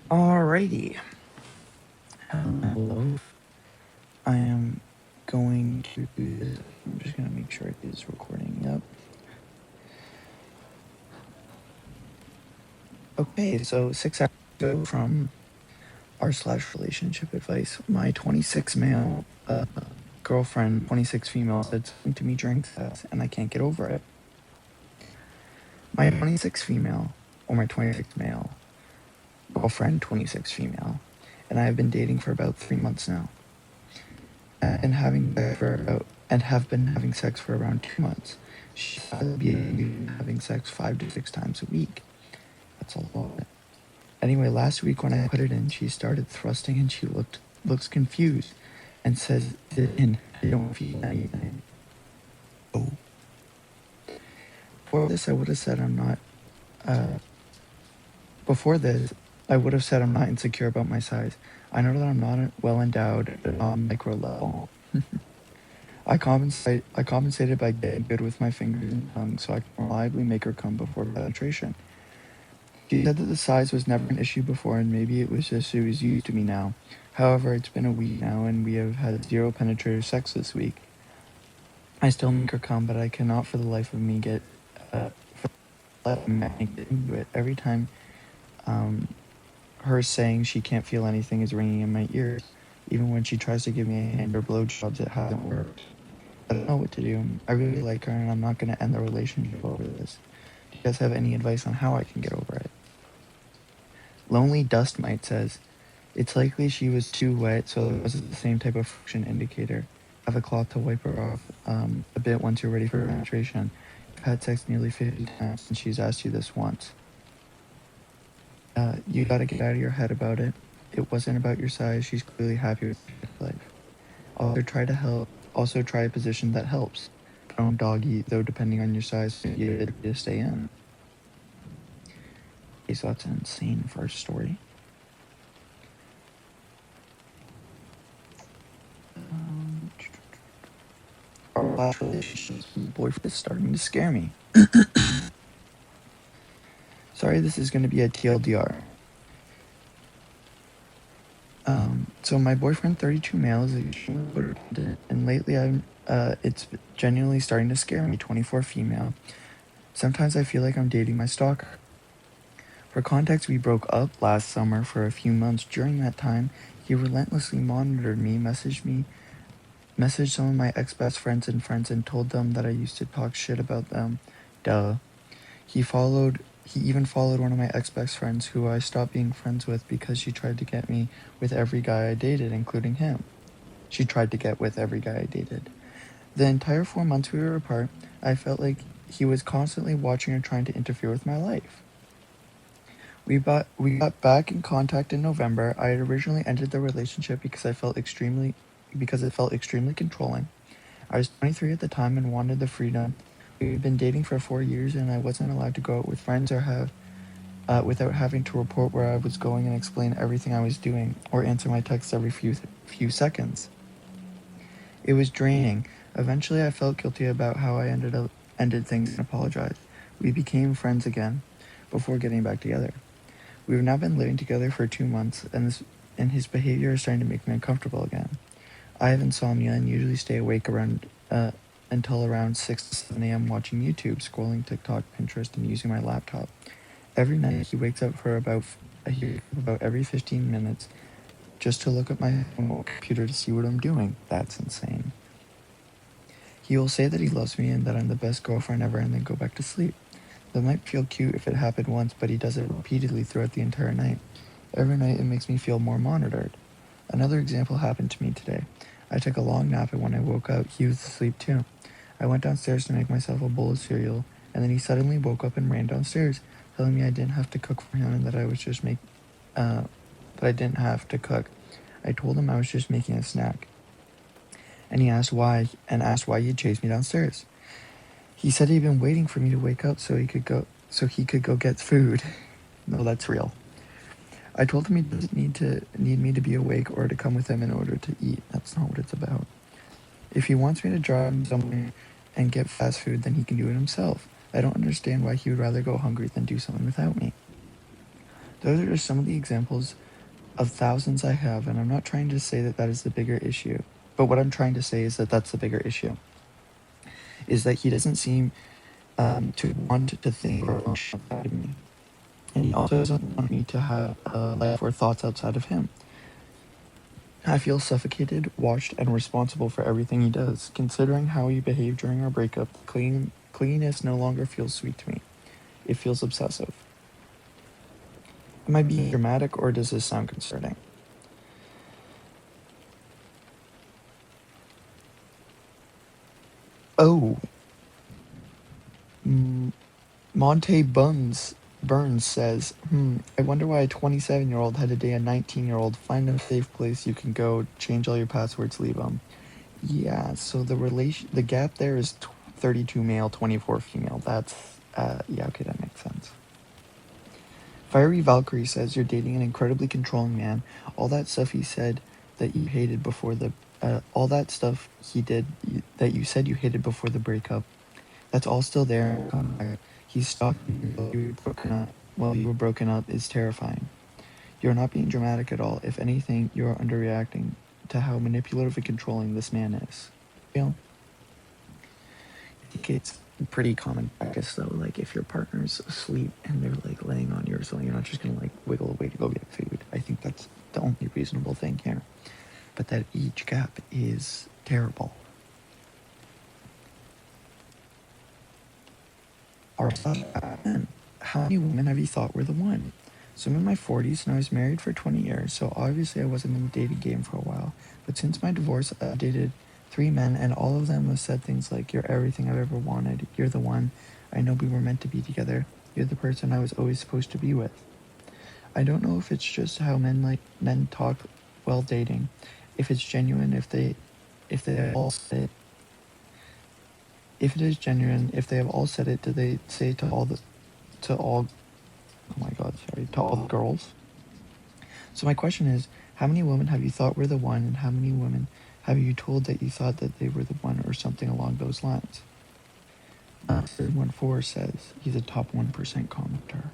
Alrighty. Hello. I am going to do this. I'm just going to make sure it is recording. Yep. Okay, so 6 hours ago from r/relationship advice, my 26 male girlfriend, 26 female, said something to me during sex, and I can't get over it. My 26 female, or my 26 male girlfriend, 26 female, and I have been dating for about 3 months now. And have been having sex for around 2 months. She's been having sex 5 to 6 times a week. That's a lot. Anyway, last week when I put it in, she started thrusting and she looks confused and says, I don't feel anything. Oh. Before this, I would have said I'm not insecure about my size. I know that I'm not well endowed on micro level. I compensated by getting good with my fingers and tongue so I can reliably make her come before penetration. She said that the size was never an issue before and maybe it was just she was used to me now. However, it's been a week now and we have had 0 penetrative sex this week. I still make her come, but I cannot for the life of me get into it. Every time her saying she can't feel anything is ringing in my ears. Even when she tries to give me a hand or blowjobs, it hasn't worked. I don't know what to do. I really like her and I'm not going to end the relationship over this. Do you guys have any advice on how I can get over it? Lonely Dust Mite says, it's likely she was too wet, so it was the same type of friction indicator. Have a cloth to wipe her off a bit once you're ready for penetration. You've had sex nearly 50 times and she's asked you this once. You gotta get out of your head about it. It wasn't about your size. She's clearly happy with your life. Also try a position that helps. Prone doggy, though depending on your size, you to stay in. Okay, so that's an insane first story. Our last relationship with my boyfriend is starting to scare me. Sorry, this is going to be a TLDR. So my boyfriend, 32 male, is extremely codependent, and lately it's genuinely starting to scare me, 24 female. Sometimes I feel like I'm dating my stalker. For context, we broke up last summer for a few months. During that time, he relentlessly monitored me, messaged some of my ex-best friends and told them that I used to talk shit about them. Duh. He even followed one of my ex-best friends who I stopped being friends with because she tried to get me with every guy I dated, including him. She tried to get with every guy I dated. The entire 4 months we were apart, I felt like he was constantly watching or trying to interfere with my life. We got back in contact in November. I had originally ended the relationship because it felt extremely controlling. I was 23 at the time and wanted the freedom. We had been dating for 4 years and I wasn't allowed to go out with friends or without having to report where I was going and explain everything I was doing or answer my texts every few seconds. It was draining. Eventually I felt guilty about how I ended things and apologized. We became friends again before getting back together. We've now been living together for 2 months and his behavior is starting to make me uncomfortable again. I have insomnia and usually stay awake until around 6 to 7 a.m. watching YouTube, scrolling TikTok, Pinterest, and using my laptop. Every night he wakes up for about every 15 minutes just to look at my computer to see what I'm doing. That's insane. He will say that he loves me and that I'm the best girlfriend ever and then go back to sleep. That might feel cute if it happened once, but he does it repeatedly throughout the entire night. Every night it makes me feel more monitored. Another example happened to me today. I took a long nap and when I woke up, he was asleep too. I went downstairs to make myself a bowl of cereal, and then he suddenly woke up and ran downstairs, telling me I didn't have to cook for him and that I didn't have to cook. I told him I was just making a snack. And he asked why he'd chased me downstairs. He said he'd been waiting for me to wake up so he could go get food. No, that's real. I told him he doesn't need me to be awake or to come with him in order to eat. That's not what it's about. If he wants me to drive him somewhere and get fast food, then he can do it himself. I don't understand why he would rather go hungry than do something without me. Those are just some of the examples of thousands I have, and I'm not trying to say that that is the bigger issue. But what I'm trying to say is that that's the bigger issue. Is that he doesn't seem to want to think or emotion outside of me. And he also doesn't want me to have a life or thoughts outside of him. I feel suffocated, watched, and responsible for everything he does. Considering how he behaved during our breakup, clinginess no longer feels sweet to me. It feels obsessive. Am I being dramatic, or does this sound concerning? Oh, Monte Burns says, I wonder why a 27-year-old had to date a 19-year-old. Find a safe place you can go, change all your passwords, leave them. Yeah, so the gap there is 32 male, 24 female. That's, yeah, okay, that makes sense. Fiery Valkyrie says, you're dating an incredibly controlling man. All that stuff he said that you hated before the, all that stuff he did that you said you hated before the breakup, that's all still there. He's stalking you while you were broken up is terrifying. You're not being dramatic at all. If anything, you're underreacting to how manipulative and controlling this man is. You know, I think it's pretty common practice though. Like if your partner's asleep and they're like laying on you or something, you're not just gonna like wiggle away to go get food. I think that's the only reasonable thing here. But that age gap is terrible. How many women have you thought were the one? So I'm in my 40s and I was married for 20 years, so obviously I wasn't in the dating game for a while. But since my divorce, I've dated 3 men, and all of them have said things like, you're everything I've ever wanted, you're the one, I know we were meant to be together, you're the person I was always supposed to be with. I don't know if it's just how men talk while dating, if it's genuine, if they all say it. If it is genuine, if they have all said it, do they say it to all the girls? So my question is, how many women have you thought were the one, and how many women have you told that you thought that they were the one, or something along those lines? 1-4 says he's a top 1% commenter.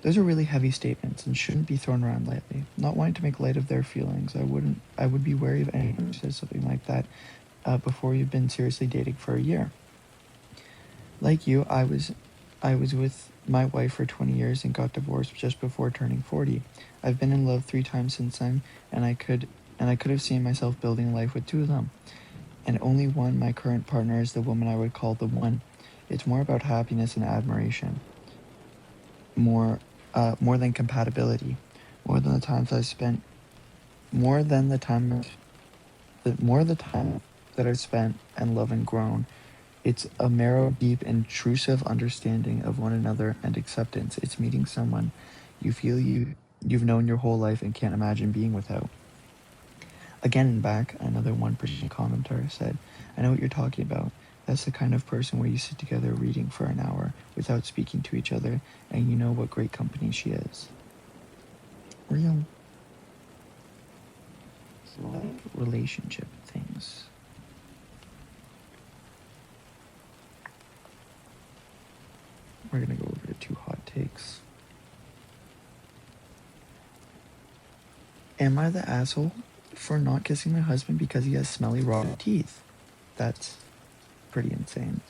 Those are really heavy statements and shouldn't be thrown around lightly. Not wanting to make light of their feelings, I would be wary of anyone who says something like that before you've been seriously dating for a year. Like you, I was with my wife for 20 years and got divorced just before turning 40. I've been in love 3 times since then, and I could have seen myself building a life with 2 of them. And only one, my current partner, is the woman I would call the one. It's more about happiness and admiration. More than compatibility. More than the time that I've spent and love and grown. It's a narrow, deep, intrusive understanding of one another and acceptance. It's meeting someone you feel you've known your whole life and can't imagine being without. Again and back, another 1% commenter said, I know what you're talking about. That's the kind of person where you sit together reading for an hour without speaking to each other, and you know what great company she is. Real relationship things. We're gonna go over to 2 hot takes. Am I the asshole for not kissing my husband because he has smelly, rotten teeth? That's pretty insane.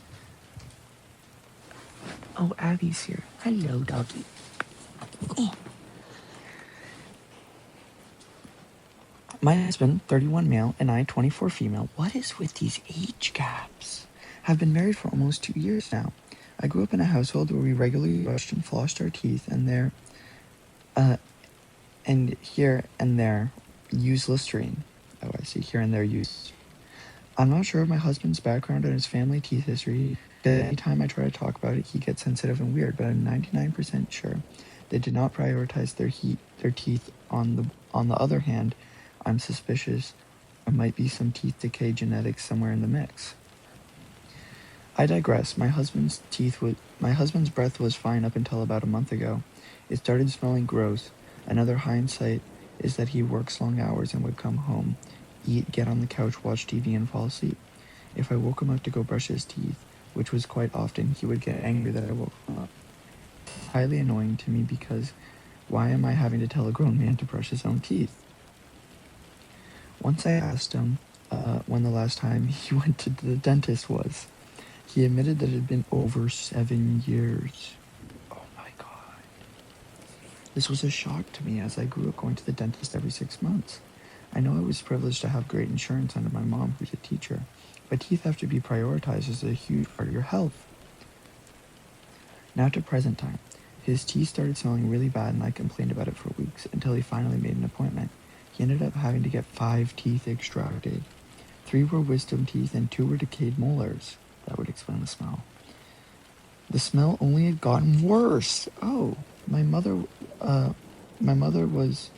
Oh, Abby's here. Hello, doggy. My husband, 31 male, and I, 24 female. What is with these age gaps? Have been married for almost 2 years now. I grew up in a household where we regularly brushed and flossed our teeth, and here and there use Listerine. Oh, I see. Here and there use. I'm not sure of my husband's background and his family teeth history. Anytime I try to talk about it, he gets sensitive and weird. But I'm 99% sure they did not prioritize their teeth. On the other hand, I'm suspicious there might be some teeth decay genetics somewhere in the mix. I digress. My husband's breath was fine up until about a month ago. It started smelling gross. Another hindsight is that he works long hours and would come home, eat, get on the couch, watch TV, and fall asleep. If I woke him up to go brush his teeth, which was quite often, he would get angry that I woke him up. It's highly annoying to me because Why am I having to tell a grown man to brush his own teeth? Once I asked him when the last time he went to the dentist was. He admitted that it had been over 7 years. Oh my god. This was a shock to me as I grew up going to the dentist every 6 months. I know I was privileged to have great insurance under my mom, who's a teacher, but teeth have to be prioritized as a huge part of your health. Now to present time. His teeth started smelling really bad and I complained about it for weeks until he finally made an appointment. He ended up having to get 5 teeth extracted. 3 were wisdom teeth and 2 were decayed molars. That would explain the smell. The smell only had gotten worse. Oh, my mother was...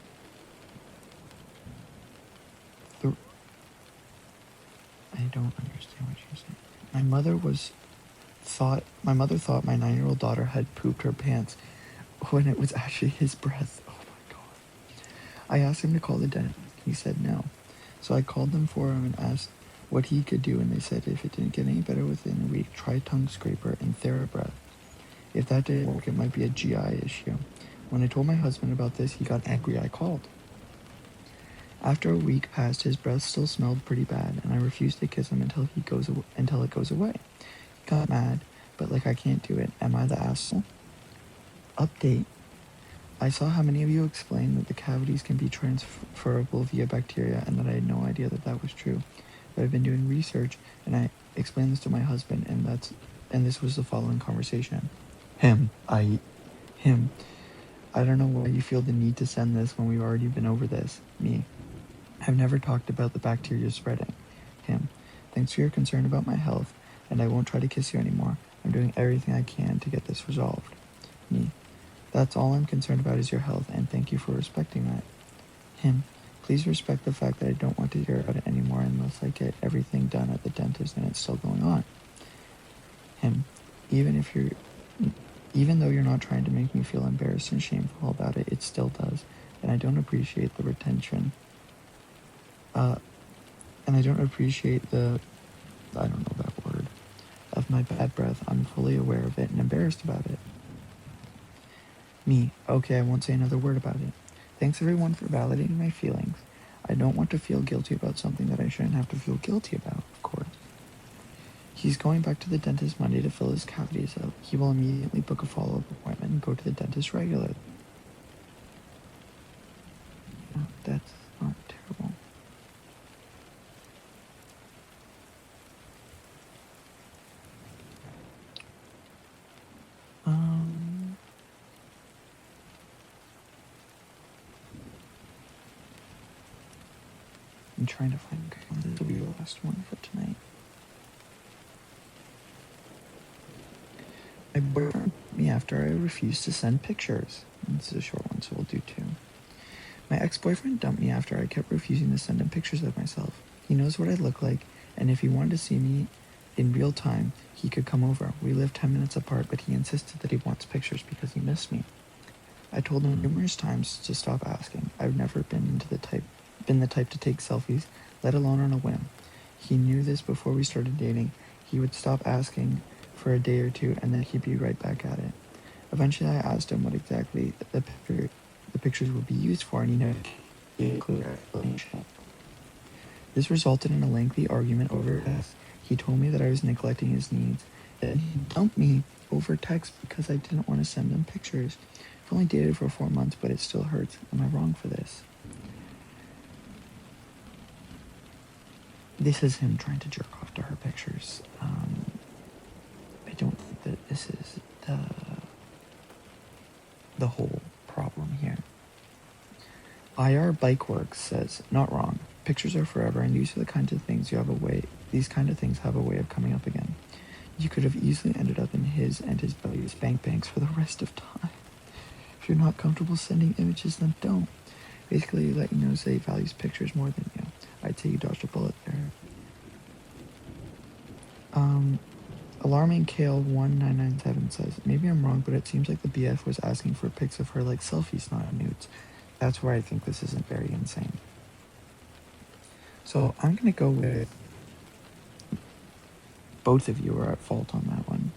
I don't understand what you're saying. My mother thought my 9-year-old daughter had pooped her pants when it was actually his breath. Oh my god. I asked him to call the dentist. He said no. So I called them for him and asked what he could do, and they said if it didn't get any better within a week, try tongue scraper and TheraBreath. If that didn't work, it might be a GI issue. When I told my husband about this, he got angry. I called. After a week passed, his breath still smelled pretty bad, and I refused to kiss him until it goes away. He got mad, but like I can't do it. Am I the asshole? Update. I saw how many of you explained that the cavities can be transferable via bacteria and that I had no idea that that was true. But I've been doing research and I explained this to my husband and this was the following conversation. Him. I don't know why you feel the need to send this when we've already been over this. Me. I've never talked about the bacteria spreading. Him. Thanks for your concern about my health and I won't try to kiss you anymore. I'm doing everything I can to get this resolved. Me. That's all I'm concerned about is your health, and thank you for respecting that. Him. Please respect the fact that I don't want to hear about it anymore unless I get everything done at the dentist and it's still going on. Him. Even though you're not trying to make me feel embarrassed and shameful about it, it still does, and I don't appreciate the retention. And I don't appreciate I don't know that word, of my bad breath. I'm fully aware of it and embarrassed about it. Me. Okay, I won't say another word about it. Thanks everyone for validating my feelings. I don't want to feel guilty about something that I shouldn't have to feel guilty about, of course. He's going back to the dentist Monday to fill his cavities up. He will immediately book a follow-up appointment and go to the dentist regularly. Oh, that's not terrible. I'm trying to find this will be the last one for tonight. My boyfriend beat me after I refused to send pictures. This is a short one, so we'll do 2. My ex-boyfriend dumped me after I kept refusing to send him pictures of myself. He knows what I look like, and if he wanted to see me in real time, he could come over. We live 10 minutes apart, but he insisted that he wants pictures because he missed me. I told him numerous times to stop asking. I've never been the type to take selfies, let alone on a whim. He knew this before we started dating. He would stop asking for a day or 2, and then he'd be right back at it. Eventually, I asked him what exactly the pictures would be used for, and he never gave a clear explanation. This resulted in a lengthy argument over this. He told me that I was neglecting his needs, that he dumped me over text because I didn't want to send him pictures. I've only dated for 4 months, but it still hurts. Am I wrong for this? This is him trying to jerk off to her pictures. I don't think that this is the whole problem here. IR Bikeworks says, not wrong. Pictures are forever, and these are the kinds of things these kind of things have a way of coming up again. You could have easily ended up in his and his buddy's banks for the rest of time. If you're not comfortable sending images, then don't. Basically, you let you know that he values pictures more than you. I'd say you dodged a bullet there. Alarming Kale 1997 says, maybe I'm wrong, but it seems like the BF was asking for pics of her like selfies, not nudes. That's where I think this isn't very insane. So I'm going to go with both of you are at fault on that one.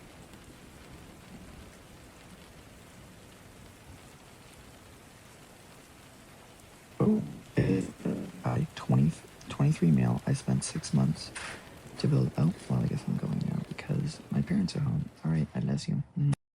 So, I 23 male. I spent 6 months to build. Oh, well, I guess I'm going now because my parents are home. All right, I love you.